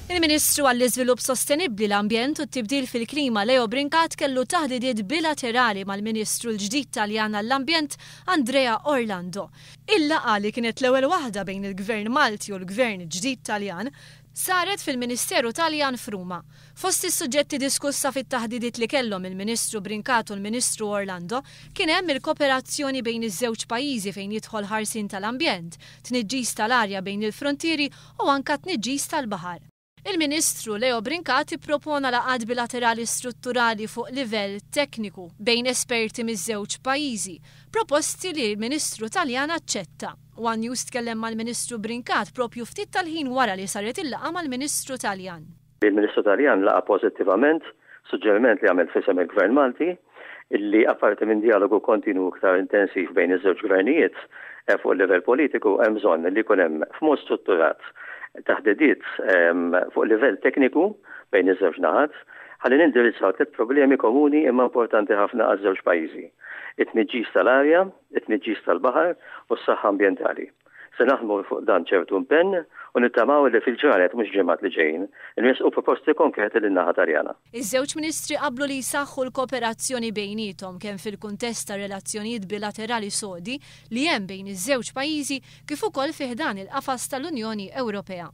Il-Ministru għall-Iżvilupp Sostenibbli l-Ambjent u t-Tibdil fil-Klima Leo Brincat kellu taħdidiet bilaterali mal-Ministru l-ġdid Taljan għall-Ambjent Andrea Orlando. Il-laqgħa li kienet l-ewwel waħda bejn il-Gvern Malti u l-Gvern ġdid Taljan saret fil-Ministeru Taljan f'Ruma. Fost is-suġġetti diskussa fit-taħdidiet li kellhom il-Ministru Brincat u l-Ministru Orlando kien hemm il-kooperazzjoni bejn iż-żewġ pajjiżi fejn jidħol ħarsien tal-ambjent, tniġġis tal-arja bejn il-frontieri u anke tniġġis tal-baħar. Il-Ministru Leo Brincat ippropona laqgħat bilaterali strutturali fuq livell tekniku bejn esperti miż-żewġ pajjiżi, proposti li l-Ministru Taljan aċċetta. One News tkellem mal-Ministru Brincat propju ftit tal-ħin wara li saret il-laqgħa mal-Ministru Taljan. Il-Ministru Taljan laqa pożittivament suġġeriment li għamel fisem il-Gvern Malti illi apparti minn dialogu kontinu iktar intensiv bejn iż-żewġ gvernijiet fuq il-livell politiku hemm bżonn li jkun hemm f'mod strutturat taħdidiet fuq livell tekniku bejn iż-żewġ naħat ħalli nindirizzaw tliet problemi komuni imma importanti ħafna għaż-żewġ pajjiżi. It-tniġġis tal-arja, it-tniġġis tal-baħar u s-saħħa ambjentali. Se naħdmu fuq dan ċertu impenn u nittamaw li fil-ġranet mhux ġimgħat li ġejjin inwesqu proposti konkreti lin-naħa Taljana. Iż-żewġ ministri qablu li jsaħħu l-kooperazzjoni bejniethom kemm fil-kuntest ta' relazzjonijiet bilaterali sodi li hemm bejn iż-żewġ pajjiżi kif ukoll fih dan il-qafas tal-Unjoni Ewropea.